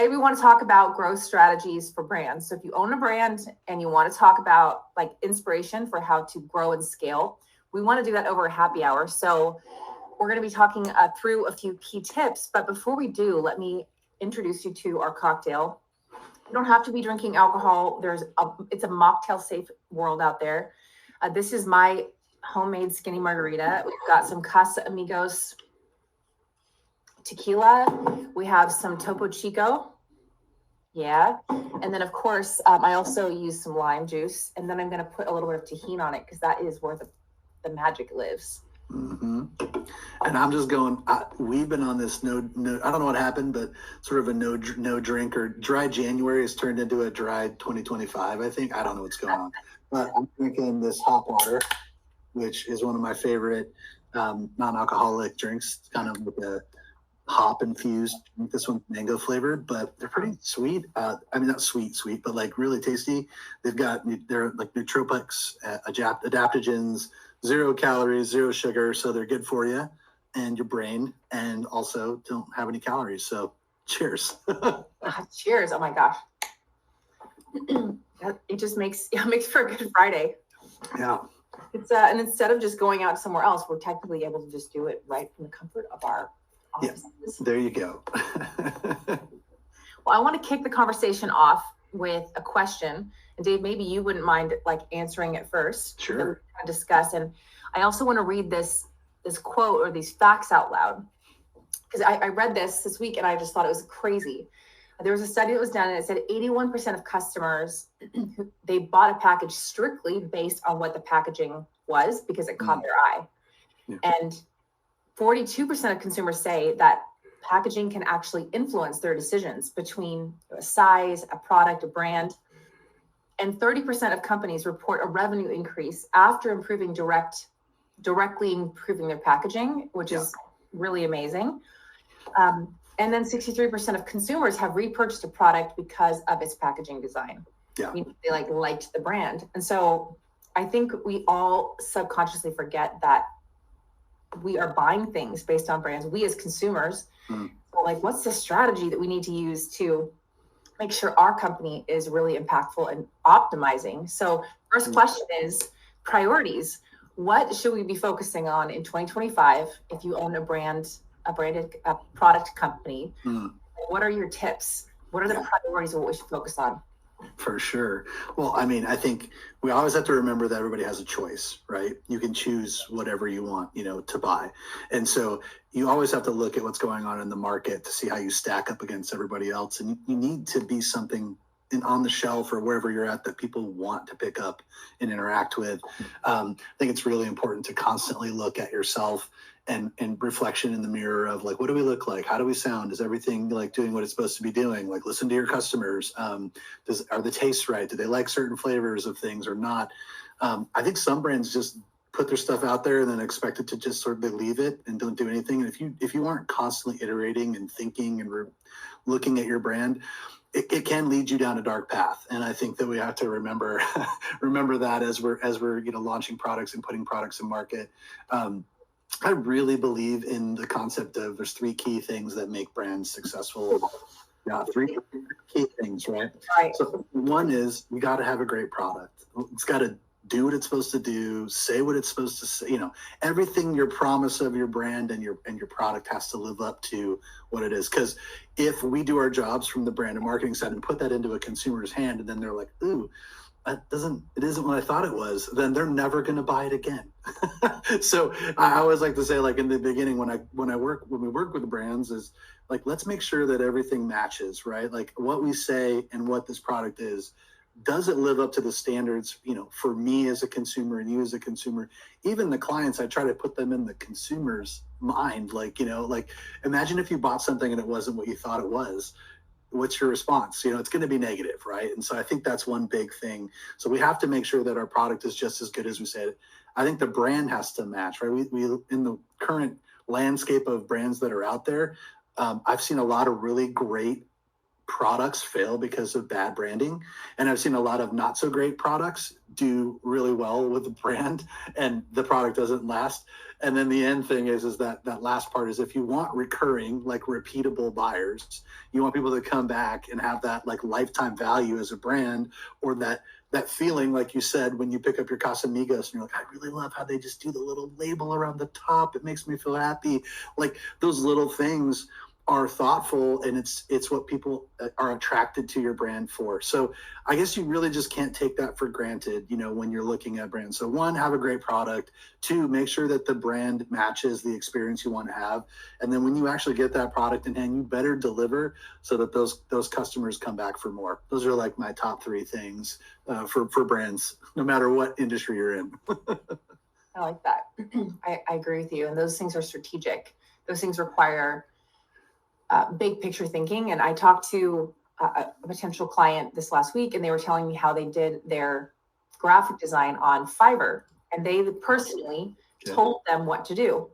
Today we want to talk about growth strategies for brands. So if you own a brand and you want to talk about like inspiration for how to grow and scale, we want to do that over a happy hour. So we're going to be talking through a few key tips. But before we do, let me introduce you to our cocktail. You don't have to be drinking alcohol. It's a mocktail safe world out there. This is my homemade skinny margarita. We've got some Casa Amigos tequila. We have some Topo Chico. Yeah. And then, of course, I also use some lime juice. And then I'm going to put a little bit of tahini on it because that is where the magic lives. Mm-hmm. And I'm just going, we've been on this no, I don't know what happened, but sort of a no drink or dry January has turned into a dry 2025, I think. I don't know what's going on. But I'm drinking this hop water, which is one of my favorite non-alcoholic drinks. It's kind of like a hop infused drink. This one's mango flavored, but they're pretty sweet. I mean, not sweet, but like really tasty. They're like nootropics, adaptogens, 0 calories, 0 sugar. So they're good for you and your brain, and also don't have any calories. So cheers. Cheers. Oh my gosh. It just makes for a good Friday. Yeah. It's and instead of just going out somewhere else, we're technically able to just do it right from the comfort of our offices. Yeah, there you go. Well, I want to kick the conversation off with a question. And Dave, maybe you wouldn't mind like answering it first. Sure. That we kind of discuss. And I also want to read this quote or these facts out loud, because I read this week and I just thought it was crazy. There was a study that was done and it said 81% of customers, they bought a package strictly based on what the packaging was because it caught their eye. Yeah. And 42% of consumers say that packaging can actually influence their decisions between a size, a product, a brand. And 30% of companies report a revenue increase after directly improving their packaging, which is really amazing. And then 63% of consumers have repurchased a product because of its packaging design. Yeah. They liked the brand. And so I think we all subconsciously forget that we are buying things based on brands. We as consumers, so what's the strategy that we need to use to make sure our company is really impactful and optimizing? So first question is priorities. What should we be focusing on in 2025 if you own a branded product company? What are your tips? What are the priorities of what we should focus on? For sure. Well, I mean, I think we always have to remember that everybody has a choice, right? You can choose whatever you want, to buy. And so you always have to look at what's going on in the market to see how you stack up against everybody else. And you need to be something on the shelf or wherever you're at that people want to pick up and interact with. I think it's really important to constantly look at yourself and reflection in the mirror of what do we look like? How do we sound? Is everything doing what it's supposed to be doing? Listen to your customers. Are the tastes right? Do they like certain flavors of things or not? I think some brands just put their stuff out there and then expect it to just sort of leave it and don't do anything. And if you aren't constantly iterating and thinking and looking at your brand, it can lead you down a dark path. And I think that we have to remember that as we're launching products and putting products in market. I really believe in the concept of there's 3 key things that make brands successful. Yeah, 3 key things, right? So one is you got to have a great product. It's got to do what it's supposed to do, say what it's supposed to say. Everything your promise of your brand and your product has to live up to what it is. Because if we do our jobs from the brand and marketing side and put that into a consumer's hand, and then they're like, "Ooh, it isn't what I thought it was," then they're never going to buy it again. So I always like to say, in the beginning, when we work with the brands, is let's make sure that everything matches, right? What we say and what this product is, does it live up to the standards, for me as a consumer and you as a consumer? Even the clients, I try to put them in the consumer's mind. Imagine if you bought something and it wasn't what you thought it was. What's your response? It's going to be negative, right? And so I think that's one big thing. So we have to make sure that our product is just as good as we said. I think the brand has to match, right? We in the current landscape of brands that are out there, I've seen a lot of really great products fail because of bad branding, and I've seen a lot of not so great products do really well with the brand, and the product doesn't last. And then the end thing is that last part is, if you want recurring, like repeatable buyers, you want people to come back and have that like lifetime value as a brand, or that feeling, like you said, when you pick up your Casamigos and you're like, I really love how they just do the little label around the top. It makes me feel happy. Like those little things are thoughtful, and it's what people are attracted to your brand for. So I guess you really just can't take that for granted, when you're looking at brands. So one, have a great product. Two, make sure that the brand matches the experience you want to have. And then when you actually get that product in hand, you better deliver so that those customers come back for more. Those are like my top three things for brands, no matter what industry you're in. I like that. I agree with you. And those things are strategic. Those things require big picture thinking. And I talked to a potential client this last week, and they were telling me how they did their graphic design on Fiverr, and they personally told them what to do.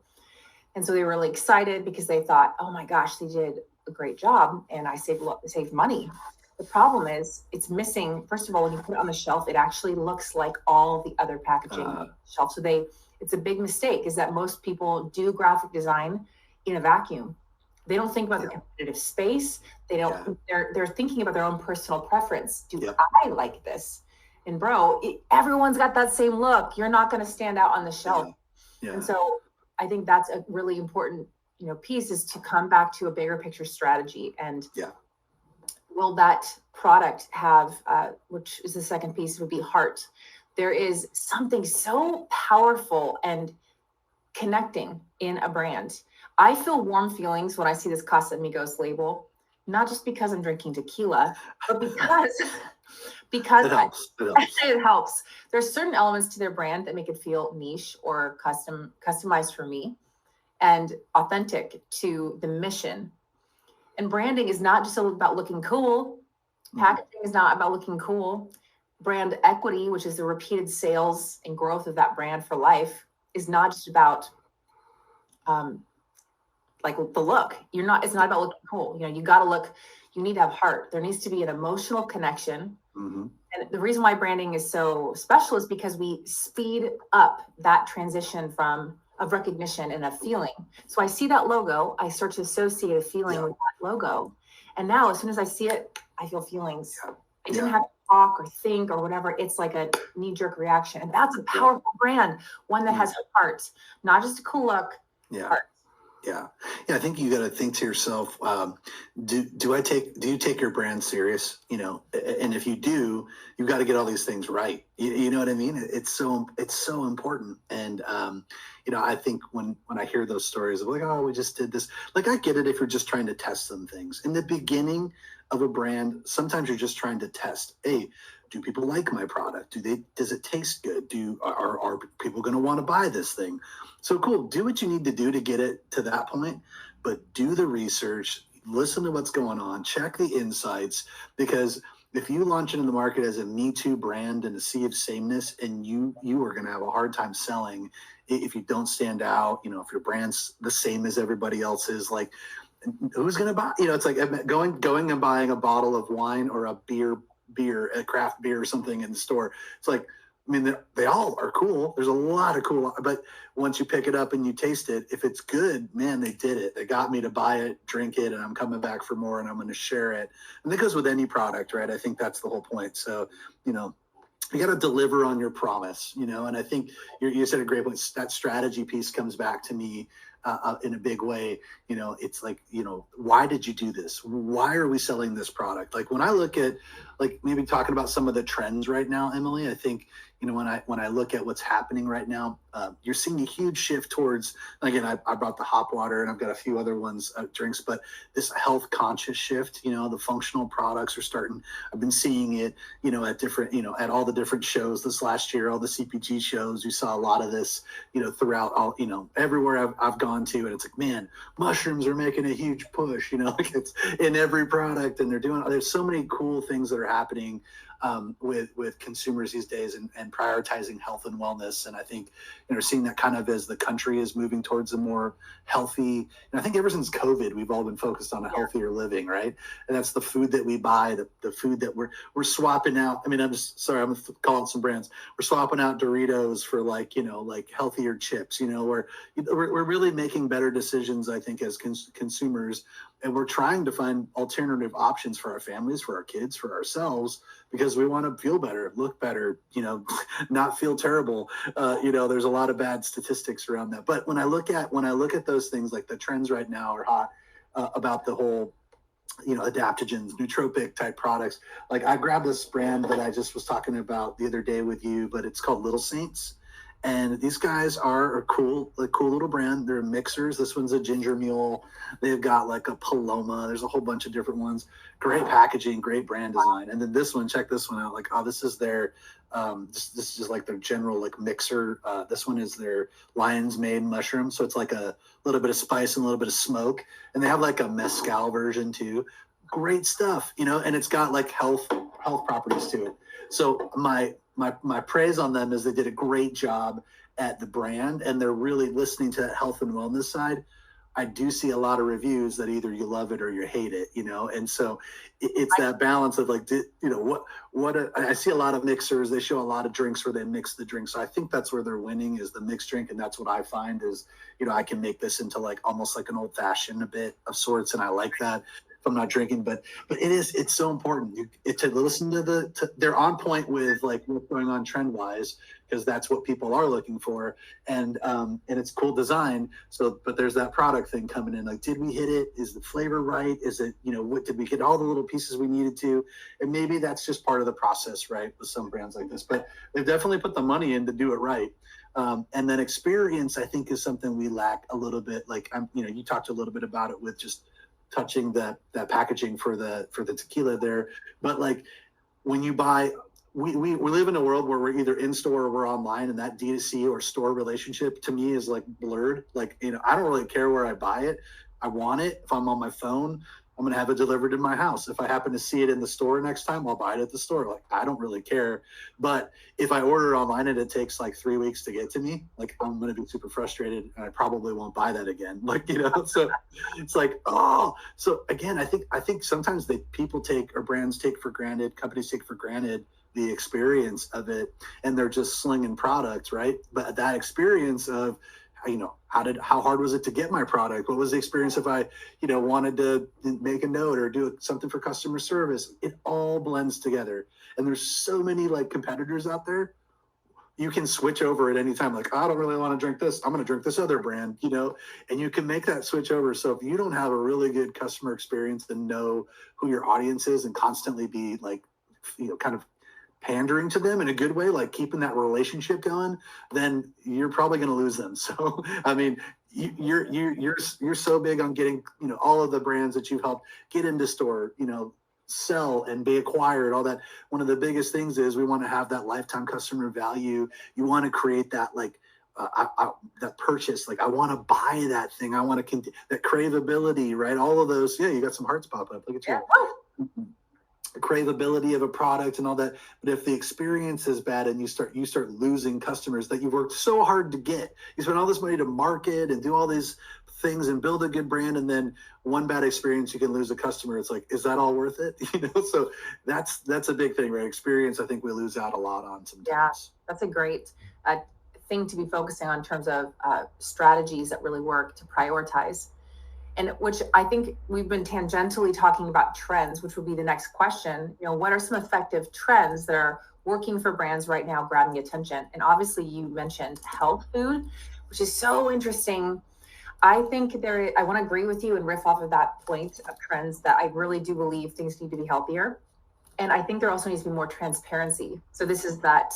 And so they were really excited because they thought, oh my gosh, they did a great job, and I saved money. The problem is it's missing. First of all, when you put it on the shelf, it actually looks like all the other packaging on the shelf. So it's a big mistake, is that most people do graphic design in a vacuum. They don't think about the competitive space. They don't. They're thinking about their own personal preference. Do I like this? And bro, everyone's got that same look. You're not going to stand out on the shelf. Yeah. And so I think that's a really important, piece, is to come back to a bigger picture strategy. And will that product have, which is the second piece, would be heart. There is something so powerful and connecting in a brand. I feel warm feelings when I see this Casamigos label, not just because I'm drinking tequila, but because it helps. It helps. There's certain elements to their brand that make it feel niche or customized for me, and authentic to the mission. And branding is not just about looking cool. Packaging is not about looking cool. Brand equity, which is the repeated sales and growth of that brand for life, is not just about like the look. It's not about looking cool. You need to have heart. There needs to be an emotional connection. And the reason why branding is so special is because we speed up that transition of recognition and a feeling. So I see that logo, I start to associate a feeling with that logo. And now as soon as I see it, I feel feelings. I didn't have to talk or think or whatever. It's like a knee-jerk reaction. And that's a powerful brand, one that has heart, not just a cool look, heart. Yeah. I think you got to think to yourself, do you take your brand serious? And if you do, you've got to get all these things right. You know what I mean? It's so important. And, I think when I hear those stories of like, oh, we just did this, like, I get it if you're just trying to test some things. In the beginning of a brand, sometimes you're just trying to test, hey, do people like my product? Does it taste good? Are people going to want to buy this thing? So cool. Do what you need to do to get it to that point, but do the research, listen to what's going on, check the insights, because if you launch into the market as a Me Too brand and a sea of sameness, and you are going to have a hard time selling if you don't stand out, if your brand's the same as everybody else's, like, who's going to buy? It's like going and buying a bottle of wine or a a craft beer or something in the store. It's like, I mean, they all are cool. There's a lot of cool, but once you pick it up and you taste it, if it's good, man, they did it. They got me to buy it, drink it, and I'm coming back for more, and I'm going to share it. And that goes with any product, right? I think that's the whole point. So, you got to deliver on your promise, and I think you said a great point. That strategy piece comes back to me in a big way. It's like, why did you do this? Why are we selling this product? Like, when I look at, like, maybe talking about some of the trends right now, Emily, I think, when I look at what's happening right now, you're seeing a huge shift towards, again, I brought the hop water and I've got a few other ones, drinks, but this health conscious shift, the functional products are starting. I've been seeing it, at different, at all the different shows this last year, all the CPG shows. We saw a lot of this, throughout all, everywhere I've gone to, and it's like, man, mushrooms are making a huge push, like it's in every product, and there's so many cool things that are happening. with consumers these days, and prioritizing health and wellness. And I think, seeing that kind of as the country is moving towards a more healthy, and I think ever since COVID, we've all been focused on a healthier living, right? And that's the food that we buy, the food that we're swapping out. I mean, I'm going to call out some brands. We're swapping out Doritos for like healthier chips, we're really making better decisions, I think, as consumers. And we're trying to find alternative options for our families, for our kids, for ourselves, because we want to feel better, look better, not feel terrible. There's a lot of bad statistics around that. But when I look at those things, like the trends right now are hot about the whole, adaptogens, nootropic type products. Like I grabbed this brand that I just was talking about the other day with you, but it's called Little Saints. And these guys are a cool little brand. They're mixers. This one's a ginger mule. They've got like a Paloma. There's a whole bunch of different ones. Great packaging, great brand design. And then this one, check this one out. Like, this is their, this is like their general like mixer. This one is their lion's mane mushroom. So it's like a little bit of spice and a little bit of smoke. And they have like a mezcal version too. Great stuff, and it's got like health properties to it. So my praise on them is they did a great job at the brand, and they're really listening to that health and wellness side. I do see a lot of reviews that either you love it or you hate it, and so it's that balance of like, I see a lot of mixers. They show a lot of drinks where they mix the drink. So I think that's where they're winning, is the mixed drink. And that's what I find is, I can make this into like almost like an old fashioned a bit of sorts. And I like that if I'm not drinking, but it's so important to listen to they're on point with like what's going on trend wise, because that's what people are looking for. And it's cool design. So, but there's that product thing coming in. Like, did we hit it? Is the flavor right? Is it, what did we get all the little pieces we needed to? And maybe that's just part of the process, right? With some brands like this, but they've definitely put the money in to do it right. And then experience, I think, is something we lack a little bit. Like, you talked a little bit about it with just touching that packaging for the tequila there. But like when you buy, we live in a world where we're either in store or we're online, and that D2C or store relationship to me is like blurred. Like, I don't really care where I buy it. I want it. If I'm on my phone, I'm going to have it delivered in my house. If I happen to see it in the store next time, I'll buy it at the store. Like, I don't really care. But if I order online and it takes like 3 weeks to get to me, like, I'm going to be super frustrated, and I probably won't buy that again. Like, so it's like, so again, I think sometimes people take, or brands take for granted, companies take for granted the experience of it, and they're just slinging products, right? But that experience of, how hard was it to get my product? What was the experience if I, wanted to make a note or do something for customer service? It all blends together. And there's so many like competitors out there. You can switch over at any time. Like, I don't really want to drink this. I'm going to drink this other brand, and you can make that switch over. So if you don't have a really good customer experience and know who your audience is and constantly be like, kind of pandering to them in a good way, like keeping that relationship going, then you're probably going to lose them. So, I mean, you're so big on getting, all of the brands that you've helped get into store, sell and be acquired, all that. One of the biggest things is we want to have that lifetime customer value. You want to create that, like, that purchase, like, I want to buy that thing. I want to that cravability, right? All of those. Yeah, you got some hearts pop up. Look at you. Cravability of a product and all that. But if the experience is bad and you start losing customers that you've worked so hard to get, you spend all this money to market and do all these things and build a good brand, and then one bad experience, you can lose a customer. It's like, is that all worth it? So that's a big thing, right? Experience, I think we lose out a lot on sometimes. Yeah, that's a great thing to be focusing on in terms of strategies that really work to prioritize. And which I think we've been tangentially talking about trends, which would be the next question. What are some effective trends that are working for brands right now, grabbing attention? And obviously you mentioned health food, which is so interesting. I think I want to agree with you and riff off of that point of trends, that I really do believe things need to be healthier. And I think there also needs to be more transparency. So this is that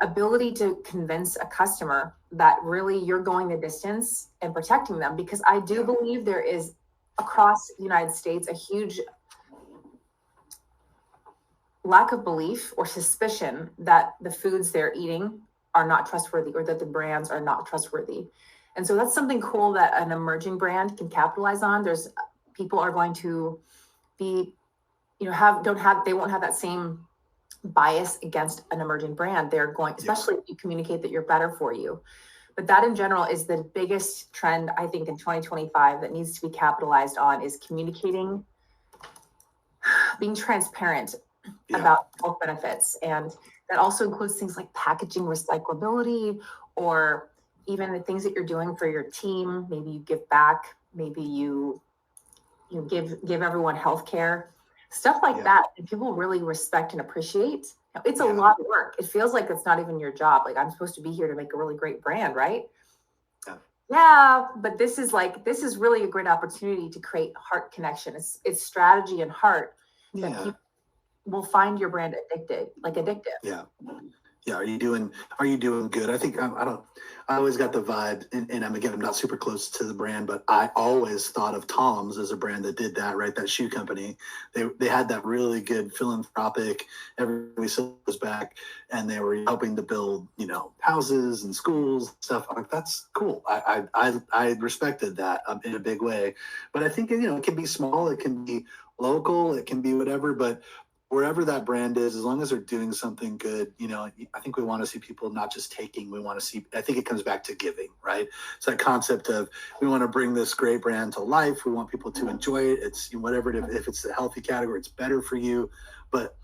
ability to convince a customer that really you're going the distance and protecting them, because I do believe there is across the United States a huge lack of belief or suspicion that the foods they're eating are not trustworthy, or that the brands are not trustworthy. And so that's something cool that an emerging brand can capitalize on. There's people are going to be, they won't have that same bias against an emerging brand. They're going, especially if you communicate that you're better for you. But that in general is the biggest trend, I think, in 2025 that needs to be capitalized on is communicating, being transparent about health benefits. And that also includes things like packaging recyclability, or even the things that you're doing for your team. Maybe you give back, maybe you give everyone healthcare, stuff like that. And people really respect and appreciate. It's a lot of work. It feels like it's not even your job. Like, I'm supposed to be here to make a really great brand, right? Yeah, but this is really a great opportunity to create heart connection. It's strategy and heart that people will find your brand addictive. Yeah. Are you doing good? I think I always got the vibe, and I'm not super close to the brand, but I always thought of Tom's as a brand that did that, right? That shoe company. They had that really good philanthropic, everybody was back, and they were helping to build, houses and schools, stuff. Like, that's cool. I respected that in a big way. But I think, it can be small, it can be local, it can be whatever, but wherever that brand is, as long as they're doing something good, I think we want to see people not just taking, I think it comes back to giving, right? It's that concept of, we want to bring this great brand to life. We want people to enjoy it. It's whatever, if it's the healthy category, it's better for you. But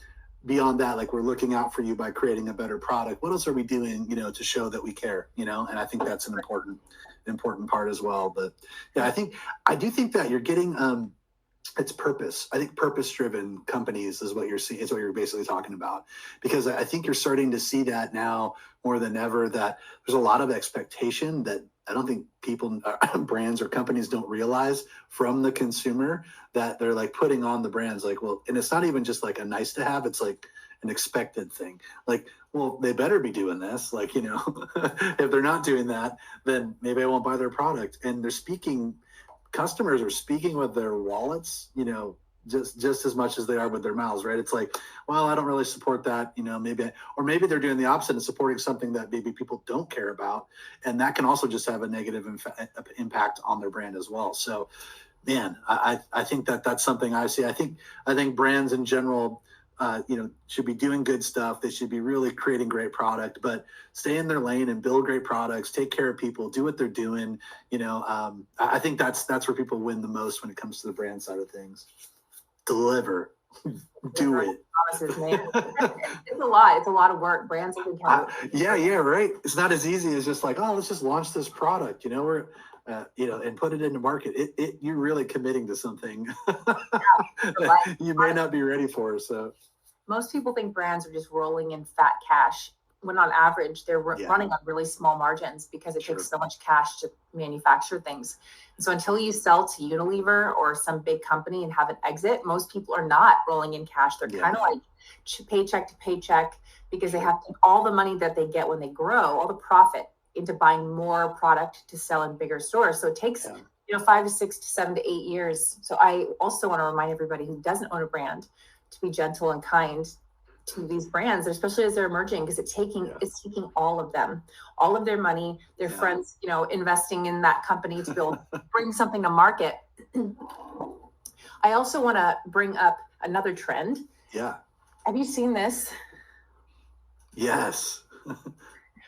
beyond that, like, we're looking out for you by creating a better product. What else are we doing, to show that we care, and I think that's an important part as well. But yeah, I do think that you're getting, it's purpose. I think purpose-driven companies is what you're seeing, is what you're basically talking about. Because I think you're starting to see that now more than ever, that there's a lot of expectation that I don't think people, brands or companies don't realize from the consumer, that they're like putting on the brands, like, well, and it's not even just like a nice to have, it's like an expected thing. Like, well, they better be doing this. Like, if they're not doing that, then maybe I won't buy their product. And customers are speaking with their wallets, just as much as they are with their mouths, right? It's like, well, I don't really support that, maybe they're doing the opposite and supporting something that maybe people don't care about. And that can also just have a negative impact on their brand as well. So, man, I think that's something I see. I think brands in general, should be doing good stuff. They should be really creating great product, but stay in their lane and build great products, take care of people, do what they're doing. I think that's where people win the most when it comes to the brand side of things. Deliver, do it. Promises, man. It's a lot. It's a lot of work. Brands can count. Yeah, right. It's not as easy as just like, oh, let's just launch this product, and put it into market. You're really committing to something that you may not be ready for. So most people think brands are just rolling in fat cash, when on average they're running on really small margins, because it takes so much cash to manufacture things. And so until you sell to Unilever or some big company and have an exit, most people are not rolling in cash. They're kind of like paycheck to paycheck, because they have to, all the money that they get when they grow, all the profit, into buying more product to sell in bigger stores. So it takes 5 to 6 to 7 to 8 years. So I also want to remind everybody who doesn't own a brand to be gentle and kind to these brands, especially as they're emerging, because it's taking all of them, all of their money, their friends, investing in that company to build, bring something to market. I also want to bring up another trend. Yeah. Have you seen this? Yes.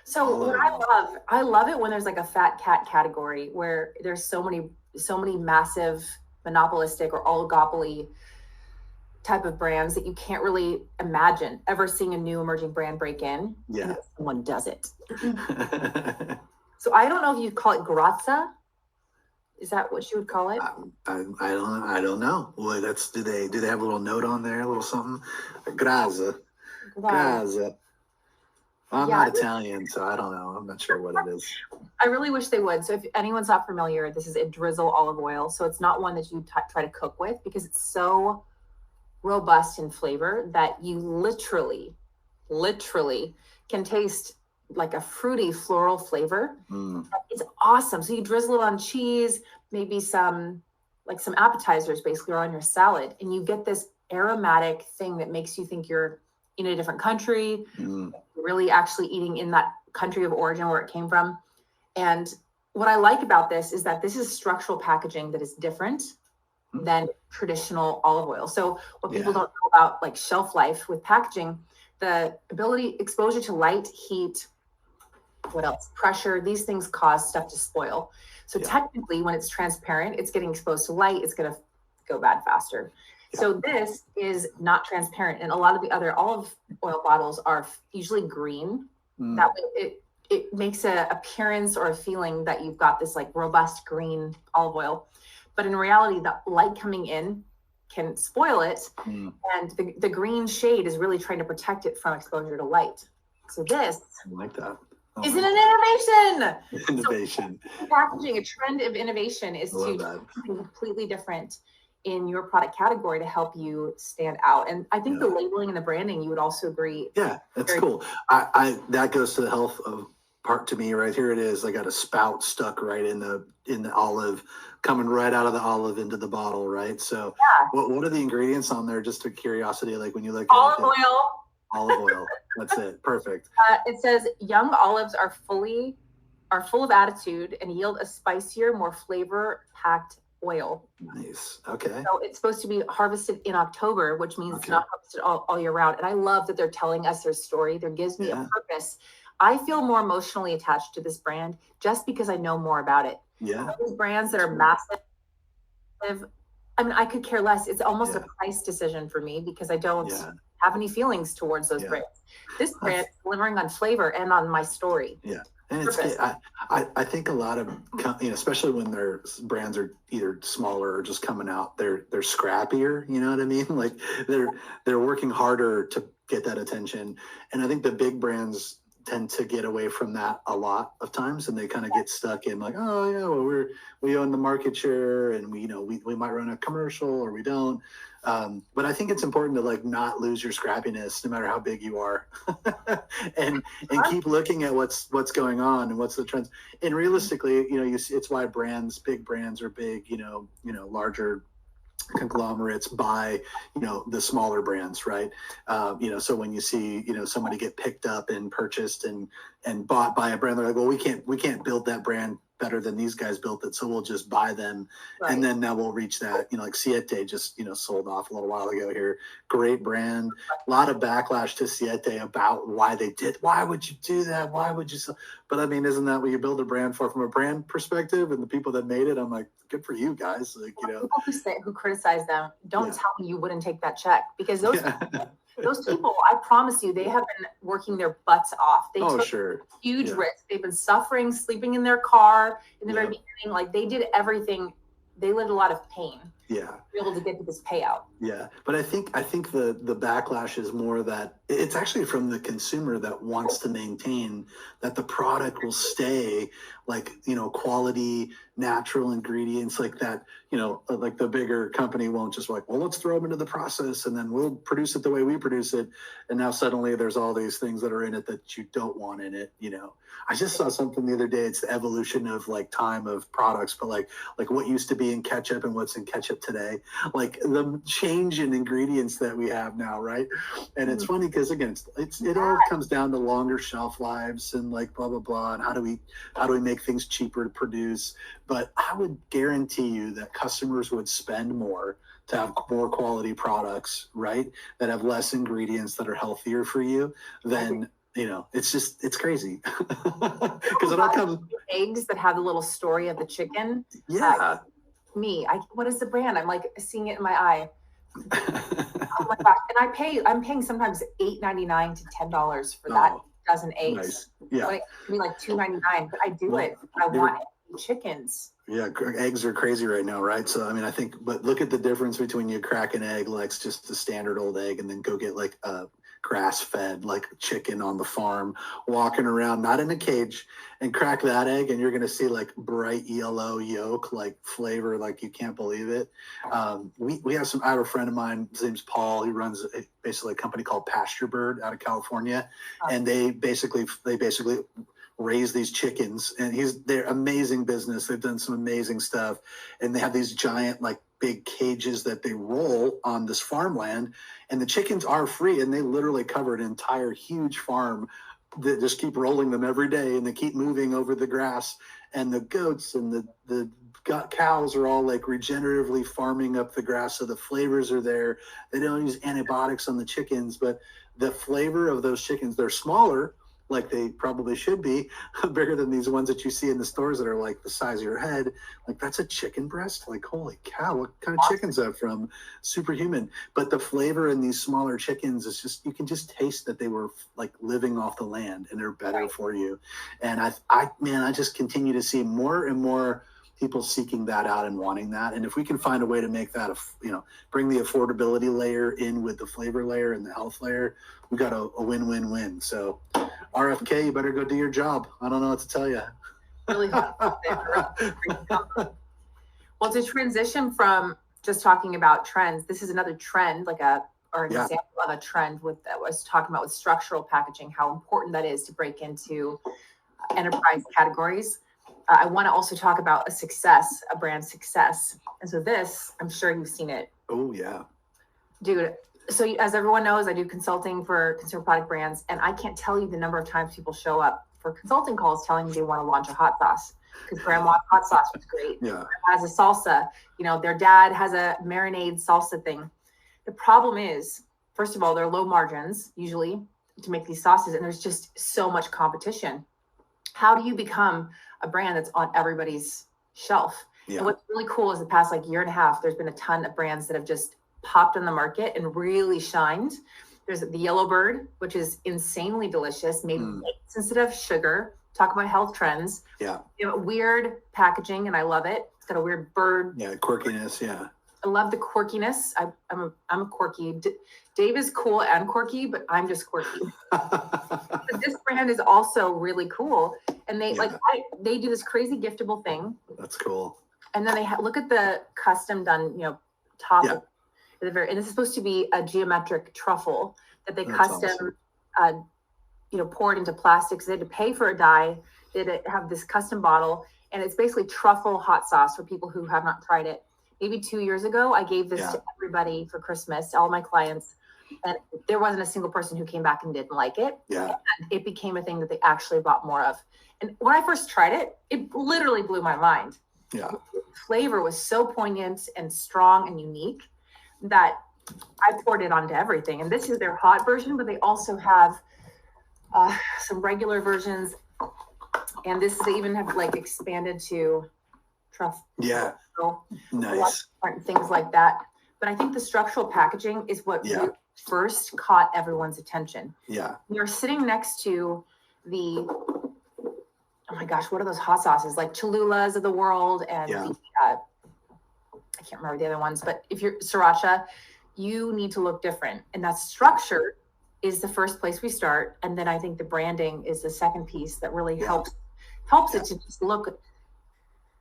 So what I love it when there's like a fat cat category where there's so many massive monopolistic or oligopoly type of brands that you can't really imagine ever seeing a new emerging brand break in. Yeah. Someone does it. So I don't know if you'd call it grazza. Is that what you would call it? I don't know. Well, do they have a little note on there, a little something? Grazza. I'm not Italian, so I don't know. I'm not sure what it is. I really wish they would. So if anyone's not familiar, this is a drizzle olive oil. So it's not one that you try to cook with, because it's so robust in flavor that you literally can taste like a fruity floral flavor. It's awesome. So you drizzle it on cheese, maybe some appetizers basically, or on your salad, and you get this aromatic thing that makes you think you're in a different country, really actually eating in that country of origin where it came from. And what I like about this is that this is structural packaging that is different than traditional olive oil. So what people don't know about like shelf life with packaging, the ability, exposure to light, heat, what else? Pressure, these things cause stuff to spoil. So technically, when it's transparent, it's getting exposed to light, it's going to go bad faster. So this is not transparent. And a lot of the other olive oil bottles are usually green. That way it makes an appearance or a feeling that you've got this like robust green olive oil. But in reality, the light coming in can spoil it. And the green shade is really trying to protect it from exposure to light. So this I like that. isn't an innovation. Innovation. So packaging, a trend of innovation is to do something completely different in your product category to help you stand out. And I think the labeling and the branding, you would also agree. Yeah, that's cool. I that goes to the health of part to me right here. It is. I got a spout stuck right in the olive, coming right out of the olive into the bottle, right? So what are the ingredients on there? Just a curiosity, like when you look at olive oil. Olive oil. That's it. Perfect. It says young olives are full of attitude and yield a spicier, more flavor-packed oil. Nice. Okay. So it's supposed to be harvested in October, which means it's not harvested all year round. And I love that they're telling us their story. That gives me a purpose. I feel more emotionally attached to this brand just because I know more about it. Yeah. Those brands that are massive, I mean, I could care less. It's almost a price decision for me because I don't have any feelings towards those brands. This brand is delivering on flavor and on my story. Yeah. And it's, I think a lot of, especially when their brands are either smaller or just coming out, they're scrappier. You know what I mean? Like they're working harder to get that attention. And I think the big brands tend to get away from that a lot of times, and they kind of get stuck in like, oh yeah, well we own the market share, and we might run a commercial or we don't. But I think it's important to like not lose your scrappiness, no matter how big you are, and keep looking at what's going on and what's the trends. And realistically, you see, it's why big brands are big. Larger conglomerates buy the smaller brands, right? So when you see somebody get picked up and purchased and bought by a brand, they're like, well, we can't build that brand better than these guys built it, so we'll just buy them. And then now we'll reach that. Like Siete just sold off a little while ago here. Great brand. A lot of backlash to Siete about why would you do that, why would you sell? But I mean, isn't that what you build a brand for? From a brand perspective, and the people that made it, I'm like, good for you guys. Like, people who criticize them, don't tell me you wouldn't take that check, because those people, I promise you, they have been working their butts off. They took huge risks. They've been suffering, sleeping in their car in the very beginning. Like, they did everything. They lived a lot of pain. To be able to get to this payout. But I think the backlash is more that it's actually from the consumer that wants to maintain that the product will stay like quality, natural ingredients, like that. Like the bigger company won't just like, well, let's throw them into the process and then we'll produce it the way we produce it. And now suddenly there's all these things that are in it that you don't want in it. I just saw something the other day. It's the evolution of like time of products, but like what used to be in ketchup and what's in ketchup today, like the change in ingredients that we have now, right? And it's funny because again, it all comes down to longer shelf lives and like blah blah blah, and how do we make things cheaper to produce. But I would guarantee you that customers would spend more to have more quality products, right? That have less ingredients, that are healthier for you than it's crazy. Because it all comes eggs that have the little story of the chicken. What is the brand? I'm like seeing it in my eye. Oh my gosh. And I'm paying sometimes $8.99 to $10 for that dozen eggs. Nice. Yeah. It can be like $2.99, but I do it. I want chickens. Yeah, eggs are crazy right now, right? So I mean, but look at the difference between you crack an egg like just a standard old egg, and then go get like a grass-fed like chicken on the farm, walking around, not in a cage, and crack that egg, and you're gonna see like bright yellow yolk, like flavor, like you can't believe it. We have I have a friend of mine, his name's Paul. He runs basically a company called Pasture Bird out of California, and they basically raise these chickens, and they're amazing business. They've done some amazing stuff, and they have these giant like big cages that they roll on this farmland, and the chickens are free, and they literally cover an entire huge farm that just keep rolling them every day, and they keep moving over the grass, and the goats and the cows are all like regeneratively farming up the grass, so the flavors are there. They don't use antibiotics on the chickens, but the flavor of those chickens, they're smaller, like they probably should be, bigger than these ones that you see in the stores that are like the size of your head. Like, that's a chicken breast. Like, holy cow, what kind of chicken's that from? Superhuman. But the flavor in these smaller chickens is just, you can just taste that they were like living off the land, and they're better for you. And I just continue to see more and more people seeking that out and wanting that. And if we can find a way to make that, bring the affordability layer in with the flavor layer and the health layer, we got a win-win-win. So RFK, you better go do your job. I don't know what to tell you. Really well, to transition from just talking about trends, this is another trend, an example of a trend with that I was talking about with structural packaging, how important that is to break into enterprise categories. I want to also talk about a brand success. And so this, I'm sure you've seen it. Oh, yeah. Dude. So as everyone knows, I do consulting for consumer product brands, and I can't tell you the number of times people show up for consulting calls telling me they want to launch a hot sauce because grandma's hot sauce was great. Yeah. Has a salsa, their dad has a marinade salsa thing. The problem is, first of all, they're low margins usually to make these sauces, and there's just so much competition. How do you become a brand that's on everybody's shelf? Yeah. And what's really cool is the past year and a half, there's been a ton of brands that have just popped on the market and really shined. There's the Yellowbird, which is insanely delicious, made instead of sugar. Talk about health trends. Yeah. Weird packaging, and I love it. It's got a weird bird. Yeah, quirkiness. Yeah. I love the quirkiness. I'm a quirky. Dave is cool and quirky, but I'm just quirky. But this brand is also really cool, and they they do this crazy giftable thing. That's cool. And then they look at the custom done, top. Yeah. And this is supposed to be a geometric truffle that they custom, awesome. Poured into plastics. They had to pay for a dye. They had to have this custom bottle, and it's basically truffle hot sauce for people who have not tried it. Maybe 2 years ago, I gave this to everybody for Christmas, all my clients, and there wasn't a single person who came back and didn't like it. Yeah. And it became a thing that they actually bought more of. And when I first tried it, it literally blew my mind. Yeah. The flavor was so poignant and strong and unique that I poured it onto everything. And this is their hot version, but they also have some regular versions. And this, they even have expanded to truffle. Yeah. Nice. Things like that. But I think the structural packaging is what really first caught everyone's attention. Yeah. You're sitting next to oh my gosh, what are those hot sauces? Like Cholulas of the world and I can't remember the other ones, but if you're sriracha, you need to look different. And that structure is the first place we start. And then I think the branding is the second piece that really helps it to just look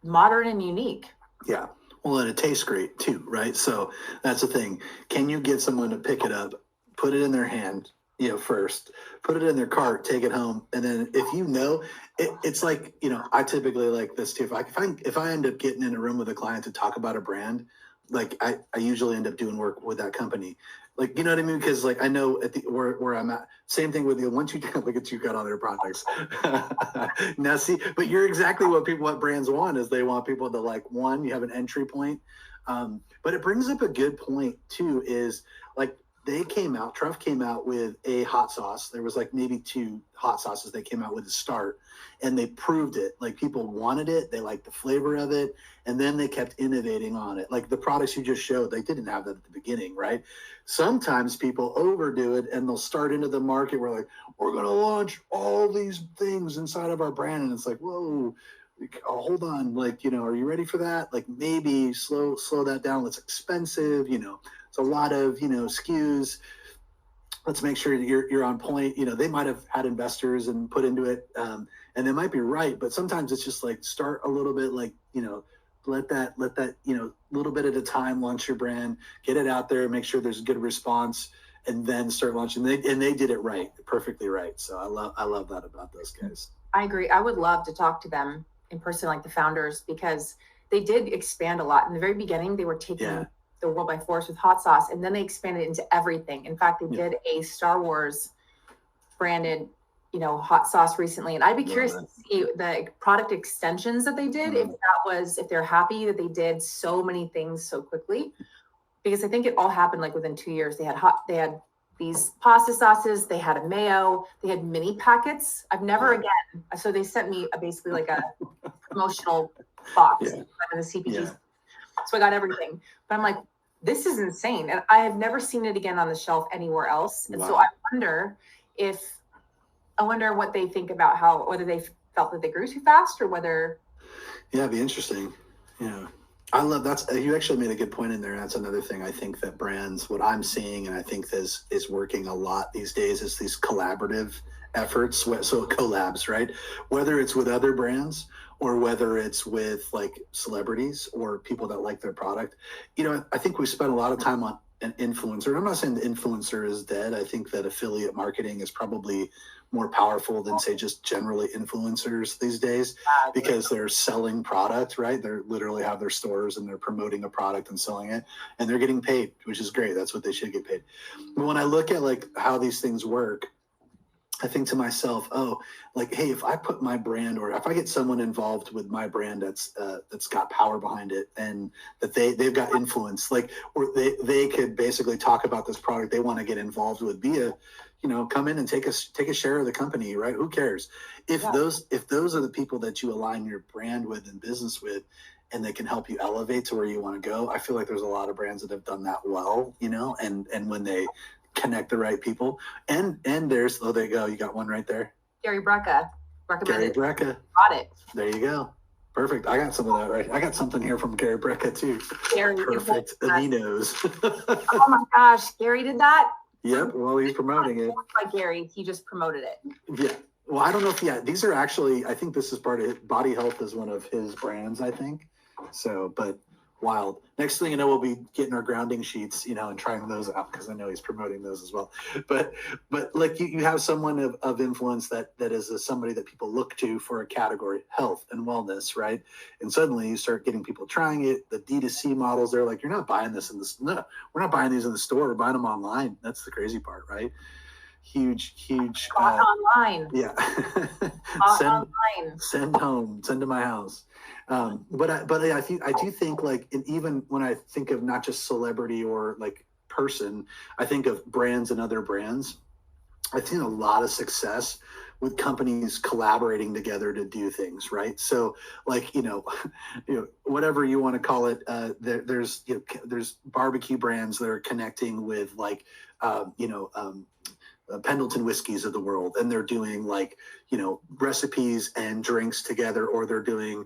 modern and unique. Yeah. Well, and it tastes great too, right? So that's the thing. Can you get someone to pick it up, put it in their hand, first, put it in their cart, take it home. And then it's like, I typically like this too. If I end up getting in a room with a client to talk about a brand, I usually end up doing work with that company. You know what I mean? Because I know at where I'm at, same thing with you. Once you look at you got all their products. Now see, but you're exactly what brands want is they want people to one, you have an entry point. But it brings up a good point too, is Truff came out with a hot sauce. There was maybe 2 hot sauces they came out with to start, and they proved it. People wanted it. They liked the flavor of it. And then they kept innovating on it. The products you just showed, they didn't have that at the beginning, right? Sometimes people overdo it and they'll start into the market where we're going to launch all these things inside of our brand. And it's whoa, hold on. Are you ready for that? Maybe slow that down. It's expensive, It's a lot of, SKUs. Let's make sure you're on point. They might have had investors and put into it, and they might be right. But sometimes it's just start a little bit, let that little bit at a time, launch your brand, get it out there, make sure there's a good response, and then start launching. They did it right, perfectly right. So I love that about those guys. I agree. I would love to talk to them in person, the founders, because they did expand a lot. In the very beginning, they were taking the world by force with hot sauce, and then they expanded into everything. In fact, they did a Star Wars branded hot sauce recently, and I'd be curious Love to see the product extensions that they did, if they're happy that they did so many things so quickly, because I think it all happened like within 2 years. They had these pasta sauces, they had a mayo, they had mini packets. I've never again. So they sent me basically like a promotional box in the CPG. Yeah. So I got everything, but I'm like, this is insane, and I have never seen it again on the shelf anywhere else. And so I wonder what they think about whether they felt that they grew too fast or whether. Yeah, it'd be interesting. Yeah. I love you actually made a good point in there. That's another thing I think that brands, what I'm seeing, and I think is working a lot these days, is these collaborative efforts. So collabs, right? Whether it's with other brands or whether it's with like celebrities or people that like their product. I think we spent a lot of time on an influencer. I'm not saying the influencer is dead. I think that affiliate marketing is probably more powerful than say just generally influencers these days, because they're selling product, right? They're literally have their stores and they're promoting a product and selling it, and they're getting paid, which is great. That's what they should get paid. But when I look at like how these things work, I think to myself, hey, if I put my brand, or if I get someone involved with my brand that's got power behind it, and that they've got influence, or they could basically talk about this product they want to get involved with, come in and take a share of the company, right? Who cares? If those are the people that you align your brand with and business with, and they can help you elevate to where you want to go, I feel like there's a lot of brands that have done that well, and when they connect the right people, and there's, there you go, you got one right there. Gary Brecka recommended. Gary Brecka Got it. There you go. Perfect. I got some of that right. I got something here from Gary Brecka too. Gary, perfect. And he knows. Oh my gosh, Gary did that. Yep. Well, he's promoting it. By Gary, he just promoted it. Yeah. Well, I don't know if these are actually. I think this is part of it. Body Health is one of his brands, I think. So, but wild. Next thing you know, we'll be getting our grounding sheets, and trying those out, because I know he's promoting those as well. But like you have someone of influence that is somebody that people look to for a category, health and wellness, right? And suddenly you start getting people trying it. The D2C models, they're like, you're not buying this no, we're not buying these in the store. We're buying them online. That's the crazy part, right? Huge. Online. Yeah. Send home. Send to my house. But I do think, like, and even when I think of not just celebrity or like person, I think of brands and other brands. I've seen a lot of success with companies collaborating together to do things, right? So, like, whatever you want to call it, there's barbecue brands that are connecting with Pendleton whiskeys of the world, and they're doing recipes and drinks together, or they're doing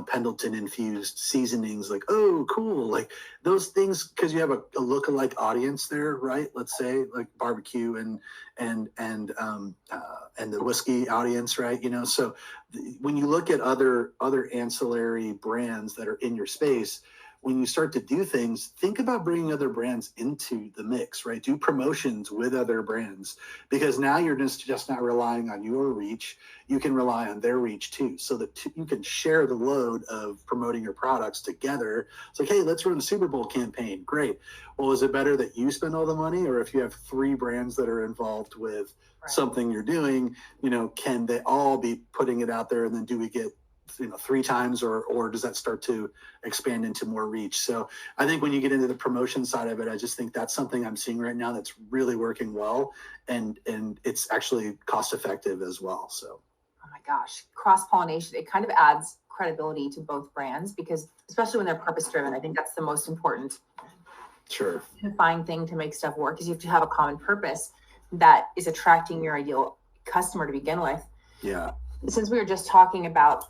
Pendleton infused seasonings. Like, oh, cool, like those things, because you have a lookalike audience there, right? Let's say like barbecue and the whiskey audience, right? So when you look at other ancillary brands that are in your space, when you start to do things, think about bringing other brands into the mix, right? Do promotions with other brands, because now you're just not relying on your reach. You can rely on their reach too, so that you can share the load of promoting your products together. It's like, hey, let's run a Super Bowl campaign. Great. Well, is it better that you spend all the money, or if you have 3 brands that are involved with something you're doing, can they all be putting it out there, and then do we get 3 times, or does that start to expand into more reach? So I think when you get into the promotion side of it, I just think that's something I'm seeing right now that's really working well, and it's actually cost effective as well. So, oh my gosh, cross-pollination, it kind of adds credibility to both brands, because especially when they're purpose driven, I think that's the most important unifying thing to make stuff work, is you have to have a common purpose that is attracting your ideal customer to begin with. Yeah. Since we were just talking about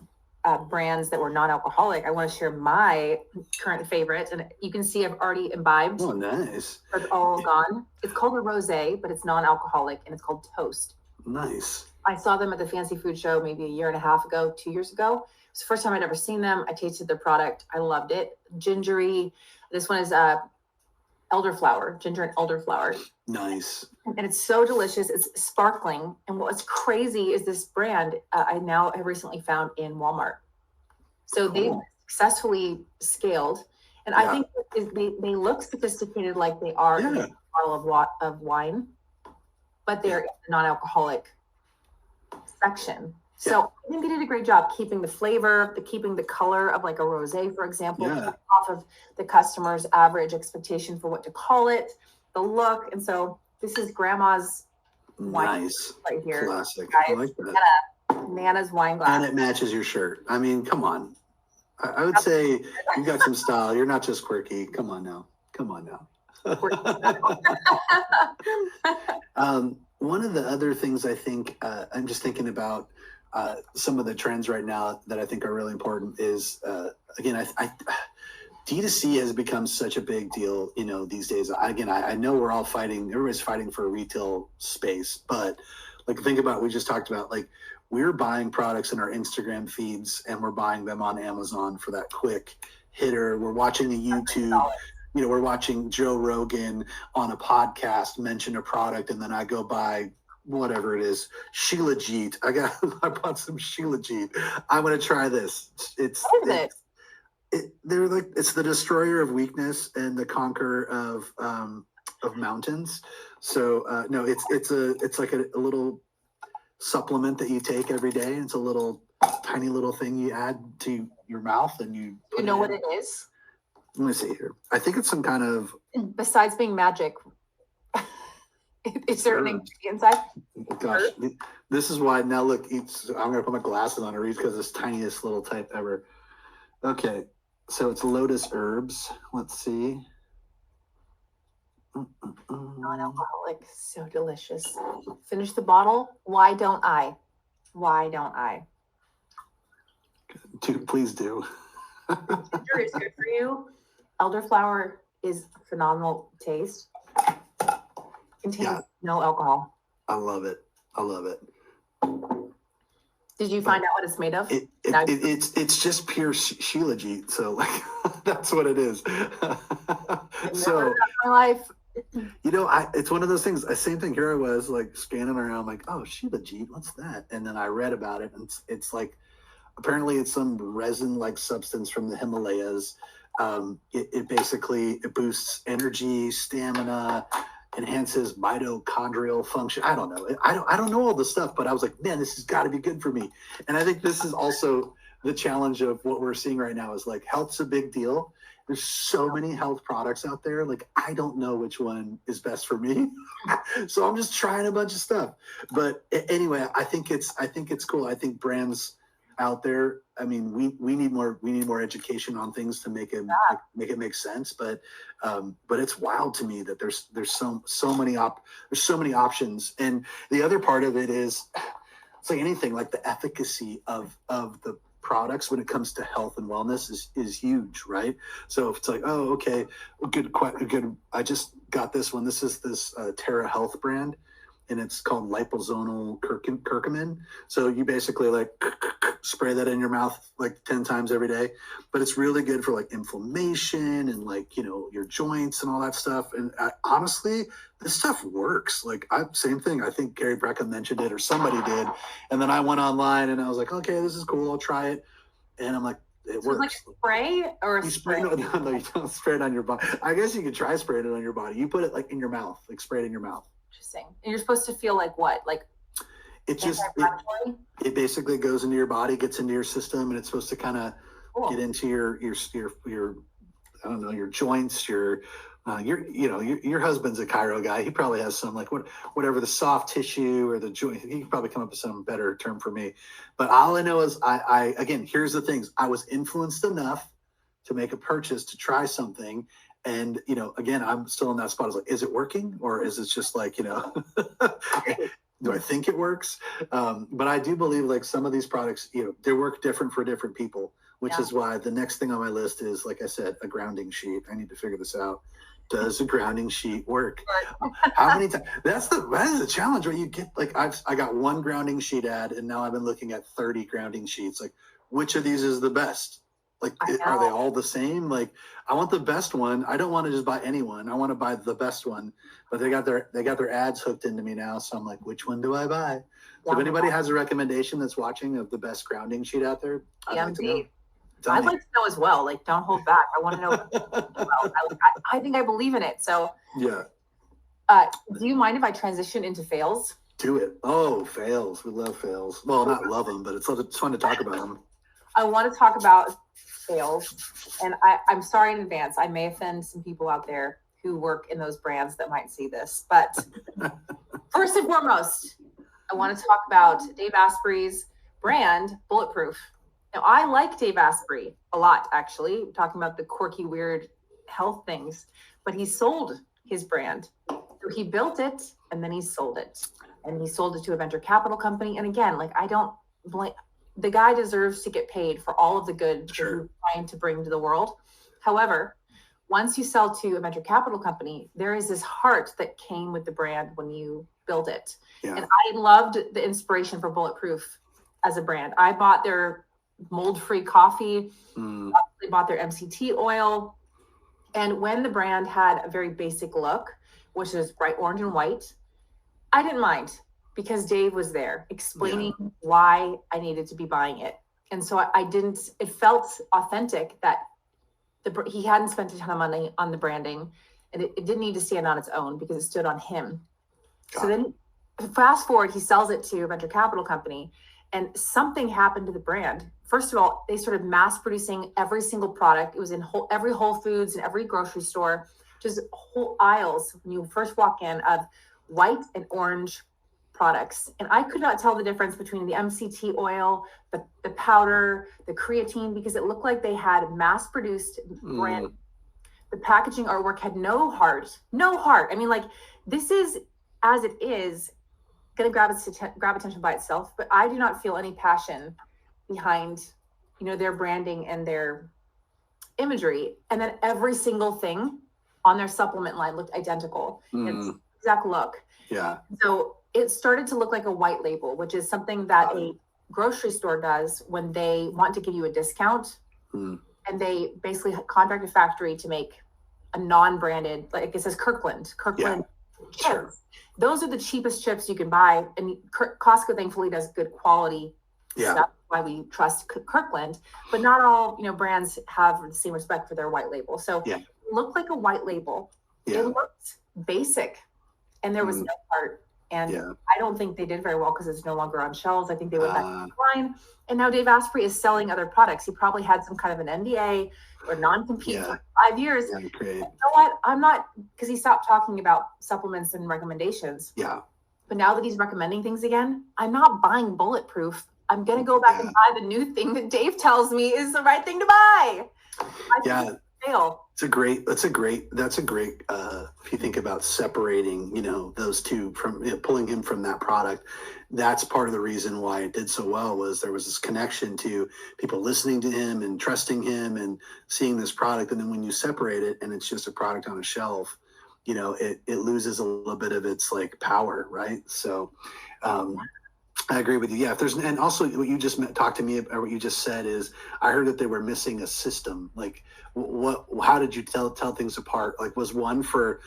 brands that were non-alcoholic, I want to share my current favorite, and you can see I've already imbibed. Oh, nice. It's all gone. It's called a rosé, but it's non-alcoholic, and it's called Toast. Nice. I saw them at the Fancy Food Show maybe 1.5 years ago, 2 years ago. It's the first time I'd ever seen them. I tasted their product. I loved it. Gingery. This one is elderflower, ginger and elderflower. Nice. And it's so delicious. It's sparkling. And what's crazy is this brand I now have recently found in Walmart. So they've successfully scaled. And I think they look sophisticated, like they are in a bottle of wine, but they're non-alcoholic section. So I think they did a great job keeping the flavor, keeping the color of like a rosé, for example, off of the customer's average expectation for what to call it, the look. And so this is grandma's wine right here. Classic. Guys. I like that. Nana's wine glass. And it matches your shirt. I mean, come on. I would say you got some style. You're not just quirky. Come on now. One of the other things I think, I'm just thinking about some of the trends right now that I think are really important is, again, D2C has become such a big deal, these days. Again, I know we're all everybody's fighting for a retail space, but like, think about, we just talked about, like, we're buying products in our Instagram feeds and we're buying them on Amazon for that quick hitter. We're watching a YouTube, we're watching Joe Rogan on a podcast mention a product, and then I go buy whatever it is, Sheila Jeet. I bought some Sheila Jeet. I'm going to try this. They're like, it's the destroyer of weakness and the conqueror of mountains. So no, it's like a little supplement that you take every day. It's a little tiny little thing you add to your mouth, and you know what it is. Let me see here. I think it's some kind of, besides being magic, is there an ingredient inside? Gosh, this is why now look, I'm gonna put my glasses on to read because it's tiniest little type ever. Okay, so it's lotus herbs. Let's see. Non-alcoholic, so delicious. Finish the bottle. Why don't I? Dude, please do. Ginger is good for you. Elderflower is phenomenal taste. Contains no alcohol. I love it. Did you find out what it's made of? It's just pure Shilajit, so like that's what it is. So my life. It's one of those things. Same thing. Here I was like scanning around, like, oh, Shilajit, what's that? And then I read about it, and it's like, apparently it's some resin-like substance from the Himalayas. It basically boosts energy, stamina, enhances mitochondrial function. I don't know. I don't know all the stuff, but I was like, man, this has got to be good for me. And I think this is also the challenge of what we're seeing right now is like health's a big deal. There's so many health products out there. Like, I don't know which one is best for me. So I'm just trying a bunch of stuff. But anyway, I think it's cool. I think brands out there, I mean, we need more education on things to make it make sense. But it's wild to me that there's so many options. And the other part of it is, it's like anything, like the efficacy of the products when it comes to health and wellness is huge, right? So if it's like, oh, okay, good. I just got this one. This is this Terra Health brand, and it's called liposomal curcumin. So you basically like spray that in your mouth like 10 times every day, but it's really good for like inflammation and like, your joints and all that stuff. And honestly, this stuff works. Like, same thing. I think Gary Brecka mentioned it or somebody did. And then I went online and I was like, okay, this is cool. I'll try it. And I'm like, it works. Like spray or a spray? No, you don't spray it on your body. I guess you could try spraying it on your body. You put it like in your mouth, like spray it in your mouth. Interesting. And you're supposed to feel like what? Like it it basically goes into your body, gets into your system, and it's supposed to kind of get into your I don't know, your joints, your husband's a chiro guy. He probably has some like whatever the soft tissue or the joint. He could probably come up with some better term for me. But all I know is I again, here's the things. I was influenced enough to make a purchase to try something. And, again, I'm still in that spot. I was like, is it working? Or is it just like, do I think it works? But I do believe like some of these products, they work different for different people, which is why the next thing on my list is, like I said, a grounding sheet. I need to figure this out. Does a grounding sheet work? How many times? That is the challenge where you get like, I got one grounding sheet ad, and now I've been looking at 30 grounding sheets. Like, which of these is the best? Like, are they all the same? Like, I want the best one. I don't want to just buy anyone. I want to buy the best one. But they got their ads hooked into me now. So I'm like, which one do I buy? So if anybody has a recommendation that's watching of the best grounding sheet out there, I'd like to know. I'd like to know as well. Like, don't hold back. I want to know. I think I believe in it. So yeah. Do you mind if I transition into fails? Do it. Oh, fails. We love fails. Well, not love them, but it's fun to talk about them. I want to talk about fails, and I'm sorry in advance. I may offend some people out there who work in those brands that might see this, but first and foremost, I want to talk about Dave Asprey's brand, Bulletproof. Now, I like Dave Asprey a lot, actually, talking about the quirky, weird health things, but he sold his brand. So he built it and then he sold it. And he sold it to a venture capital company. And again, like, I don't blame the guy, deserves to get paid for all of the good that he's trying to bring to the world. However, once you sell to a venture capital company, there is this heart that came with the brand when you build it. Yeah. And I loved the inspiration for Bulletproof as a brand. I bought their mold-free coffee, obviously bought their MCT oil. And when the brand had a very basic look, which is bright orange and white, I didn't mind because Dave was there explaining why I needed to be buying it. And so I didn't, it felt authentic that he hadn't spent a ton of money on the branding, and it didn't need to stand on its own because it stood on him. So then fast forward, he sells it to a venture capital company, and something happened to the brand. First of all, they started mass producing every single product. It was in every Whole Foods and every grocery store, just whole aisles when you first walk in of white and orange products. And I could not tell the difference between the MCT oil, the powder, the creatine, because it looked like they had mass produced brand. The packaging artwork had no heart. I mean, like, this is, as it is, going to grab attention by itself, but I do not feel any passion behind, their branding and their imagery. And then every single thing on their supplement line looked identical. It's exact look. Yeah. So it started to look like a white label, which is something that a grocery store does when they want to give you a discount. And they basically contract a factory to make a non-branded, like it says Kirkland chips. Sure. Those are the cheapest chips you can buy. And Costco thankfully does good quality stuff. That's why we trust Kirkland, but not all, brands have the same respect for their white label. So it looked like a white label. It looked basic and there was no heart. And I don't think they did very well because it's no longer on shelves. I think they went back to the line. And now Dave Asprey is selling other products. He probably had some kind of an NDA or non-compete for 5 years. Yeah, great. You know what? I'm not, because he stopped talking about supplements and recommendations. Yeah. But now that he's recommending things again, I'm not buying Bulletproof. I'm going to go back and buy the new thing that Dave tells me is the right thing to buy. Fail. That's a great, if you think about separating, those two from pulling him from that product, that's part of the reason why it did so well, was there was this connection to people listening to him and trusting him and seeing this product. And then when you separate it and it's just a product on a shelf, it loses a little bit of its like power. Right. So, I agree with you. Yeah. And also what you just talked to me about, what you just said is, I heard that they were missing a system. Like how did you tell things apart? Like, was one for,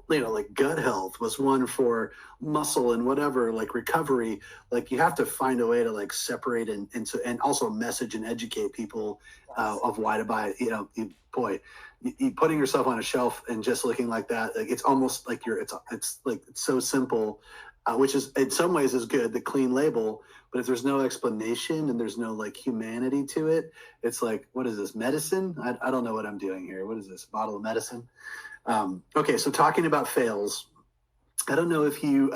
like gut health, was one for muscle and whatever, like recovery? Like, you have to find a way to like separate and also message and educate people of why to buy it. You putting yourself on a shelf and just looking like that, like, it's almost like it's so simple. Which is in some ways is good, the clean label, but if there's no explanation and there's no like humanity to it, it's like, what is this, medicine? I don't know what I'm doing here. What is this, a bottle of medicine? Okay, so talking about fails, I don't know if you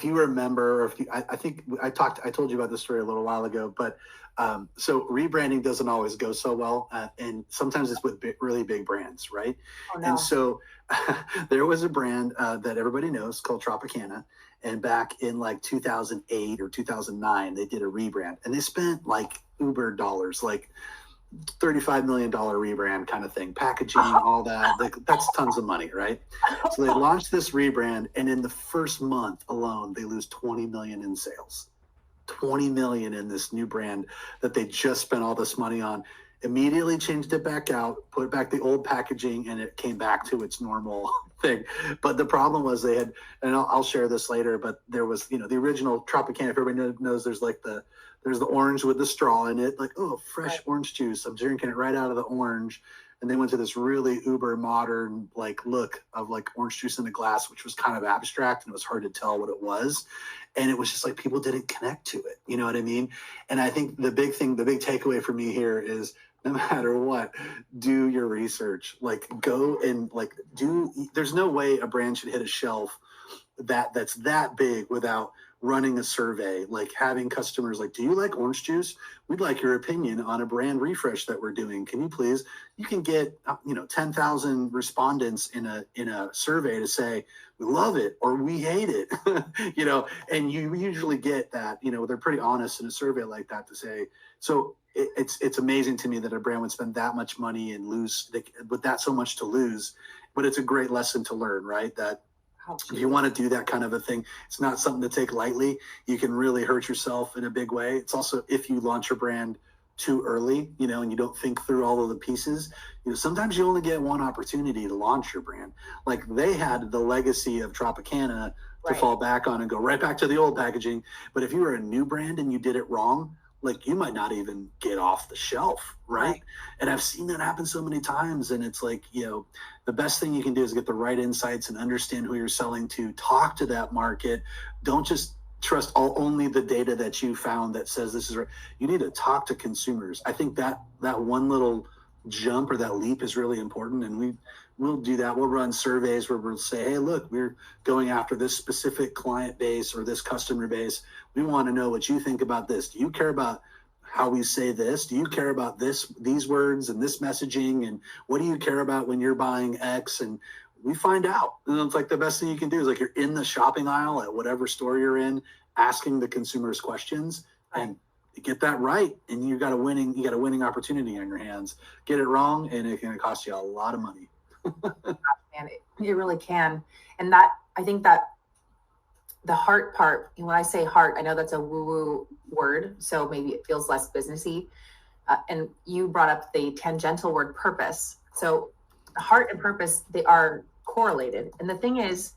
remember, or I think I told you about this story a little while ago, but so rebranding doesn't always go so well, and sometimes it's with really big brands, right? Oh, no. And so there was a brand that everybody knows called Tropicana, and back in like 2008 or 2009, they did a rebrand, and they spent like Uber dollars, like $35 million rebrand kind of thing, packaging, all that. That's tons of money, right? So they launched this rebrand, and in the first month alone, they lose 20 million in sales. 20 million in this new brand that they just spent all this money on. Immediately changed it back out, put back the old packaging, and it came back to its normal thing. But the problem was they had, and I'll share this later, but there was, the original Tropicana, if everybody knows, there's the orange with the straw in it, like, oh, fresh orange juice. I'm drinking it right out of the orange. and they went to this really uber modern like look of like orange juice in a glass, which was kind of abstract and it was hard to tell what it was. And it was just like people didn't connect to it. You know what I mean? And I think the big takeaway for me here is no matter what, do your research. Like go and like there's no way a brand should hit a shelf that's that big without running a survey, like having customers like, do you like orange juice? We'd like your opinion on a brand refresh that we're doing. Can you please? You can get 10,000 respondents in a survey to say we love it or we hate it, and you usually get that, they're pretty honest in a survey like that to say. So it's amazing to me that a brand would spend that much money and lose with that so much to lose, but it's a great lesson to learn, right? That if you want to do that kind of a thing, it's not something to take lightly. You can really hurt yourself in a big way. It's also if you launch your brand too early, and you don't think through all of the pieces, sometimes you only get one opportunity to launch your brand. Like they had the legacy of Tropicana to fall back on and go right back to the old packaging. But if you were a new brand and you did it wrong, like you might not even get off the shelf, right? And I've seen that happen so many times. And it's like, the best thing you can do is get the right insights and understand who you're selling to, talk to that market. Don't just trust only the data that you found that says this is right. You need to talk to consumers. I think that one little jump or that leap is really important. And we'll do that. We'll run surveys where we'll say, hey, look, we're going after this specific client base or this customer base. We want to know what you think about this. Do you care about how we say this? Do you care about these words and this messaging? And what do you care about when you're buying X? And we find out. And it's like the best thing you can do is like you're in the shopping aisle at whatever store you're in, asking the consumers questions and get that right. And you got a winning opportunity on your hands. Get it wrong, and it's going to cost you a lot of money. Man, it really can. And that, I think that the heart part, when I say heart, I know that's a woo-woo word, so maybe it feels less businessy. And you brought up the tangential word purpose. So heart and purpose, they are correlated. And the thing is,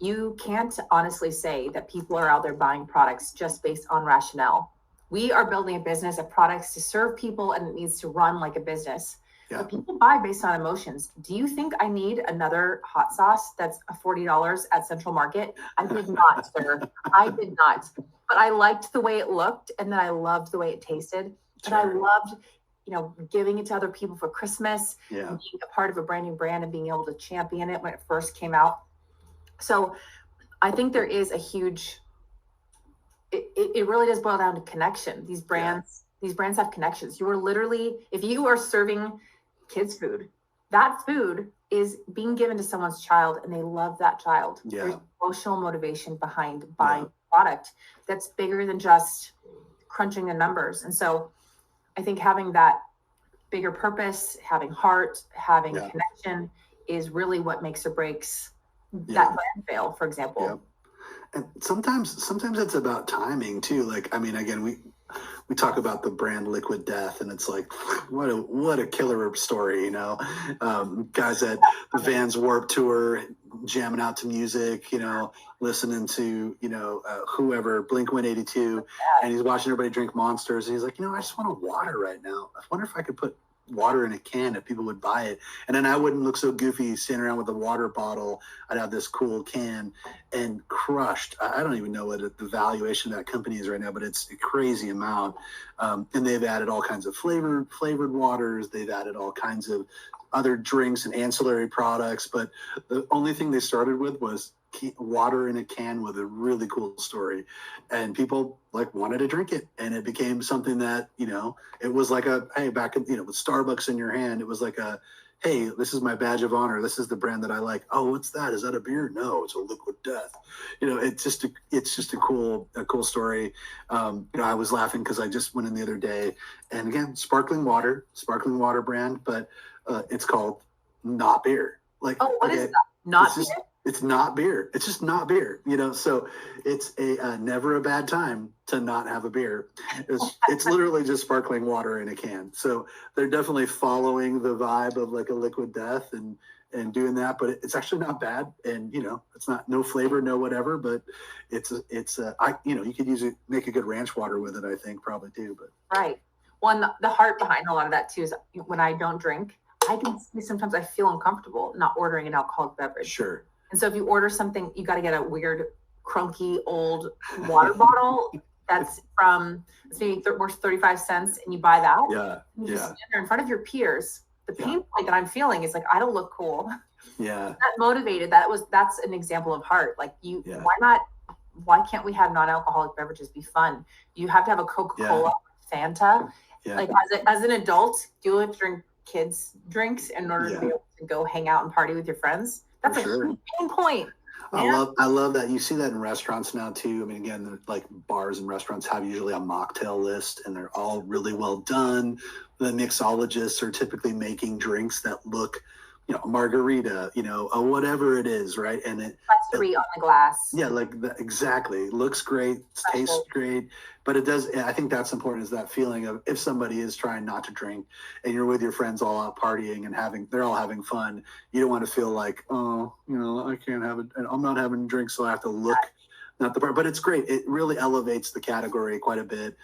you can't honestly say that people are out there buying products just based on rationale. We are building a business of products to serve people, and it needs to run like a business. Yeah. But people buy based on emotions. Do you think I need another hot sauce that's $40 at Central Market? I did not, sir. I did not. But I liked the way it looked, and then I loved the way it tasted. Sure. And I loved, giving it to other people for Christmas, and being a part of a brand new brand and being able to champion it when it first came out. So I think there is a huge, it really does boil down to connection. These brands have connections. You are literally, if you are serving kids food, that food is being given to someone's child and they love that child. Yeah. There's emotional motivation behind buying product that's bigger than just crunching the numbers. And so I think having that bigger purpose, having heart, having connection is really what makes or breaks that brand fail, for example. Yeah. And sometimes it's about timing too. Like, I mean, again, we talk about the brand Liquid Death, and it's like, what a killer story, guys at the Vans Warped Tour jamming out to music, listening to, whoever, Blink-182, and he's watching everybody drink Monsters, and he's like, I just want a water right now. I wonder if I could put water in a can if people would buy it, and then I wouldn't look so goofy standing around with a water bottle. I'd have this cool can, and crushed. I don't even know what the valuation of that company is right now, but it's a crazy amount. And they've added all kinds of flavored waters. They've added all kinds of other drinks and ancillary products, but the only thing they started with was water in a can with a really cool story, and people wanted to drink it, and it became something that it was like a, hey, back in with Starbucks in your hand, it was like a, hey, this is my badge of honor, this is the brand that I like. Oh, what's that? Is that a beer? No, it's a Liquid Death. It's just a cool story. I was laughing because I just went in the other day, and again, sparkling water brand, but it's called not beer. What is that? Not beer? It's not beer. It's just not beer, so it's a never a bad time to not have a beer. It's literally just sparkling water in a can. So they're definitely following the vibe of like a Liquid Death and doing that, but it's actually not bad. And, it's not no flavor, no whatever, but you could make a good ranch water with it, I think probably too, but. Right. Well, and the heart behind a lot of that too is when I don't drink, I can see sometimes I feel uncomfortable not ordering an alcoholic beverage. Sure. And so if you order something, you got to get a weird, crunky, old water bottle that's maybe worth 35 cents, and you buy that. Yeah. And you just stand there in front of your peers. The pain point that I'm feeling is like, I don't look cool. Yeah. That motivated. That's an example of heart. Like why can't we have non-alcoholic beverages be fun? You have to have a Coca-Cola, Fanta. Yeah. Like as an adult, do you drink kids' drinks in order to be able to go hang out and party with your friends? That's a huge pain point. Man. I love that. You see that in restaurants now too. I mean, again, like bars and restaurants have usually a mocktail list, and they're all really well done. The mixologists are typically making drinks that look, a margarita, a whatever it is, right? And that's 3 on the glass. Yeah, exactly. Looks great, tastes great, but it does. I think that's important, is that feeling of if somebody is trying not to drink and you're with your friends all out partying and they're all having fun, you don't want to feel like, I can't have it, and I'm not having drinks, so I have to look not the part. But it's great. It really elevates the category quite a bit.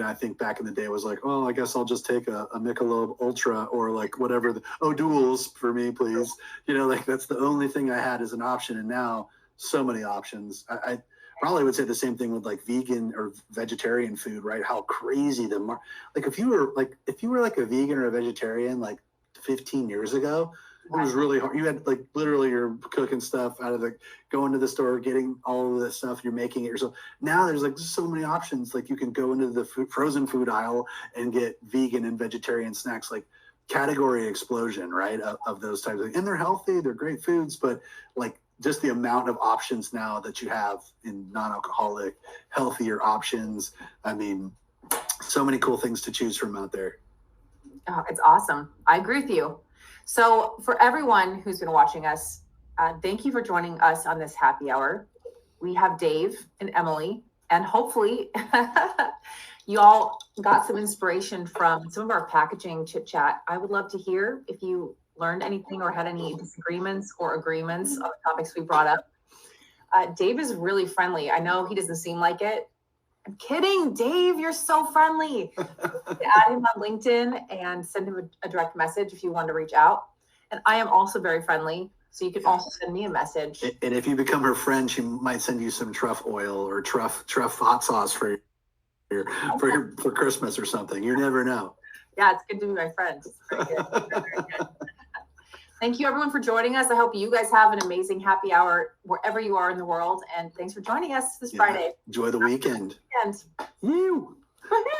I think back in the day it was like, oh, I guess I'll just take a Michelob Ultra or like whatever, duels for me, please. That's the only thing I had as an option, and now so many options. I probably would say the same thing with like vegan or vegetarian food, right? How crazy if you were like a vegan or a vegetarian like 15 years ago, it was really hard. You had like literally you're cooking stuff out of going to the store, getting all of this stuff, you're making it yourself. Now there's like so many options. Like you can go into the frozen food aisle and get vegan and vegetarian snacks, like category explosion, right? Of those types of things. And they're healthy, they're great foods, but like just the amount of options now that you have in non-alcoholic, healthier options. I mean, so many cool things to choose from out there. Oh, it's awesome. I agree with you. So for everyone who's been watching us, thank you for joining us on this happy hour. We have Dave and Emily, and hopefully you all got some inspiration from some of our packaging chit chat. I would love to hear if you learned anything or had any disagreements or agreements on the topics we brought up. Dave is really friendly. I know he doesn't seem like it. I'm kidding, Dave, you're so friendly. Add him on LinkedIn and send him a direct message if you want to reach out. And I am also very friendly, so you can also send me a message. And if you become her friend, she might send you some truff oil or truff hot sauce for Christmas or something. You never know. Yeah, it's good to be my friend. It's very good. Very good. Thank you, everyone, for joining us. I hope you guys have an amazing happy hour wherever you are in the world. And thanks for joining us this Friday. Enjoy the weekend. Woo!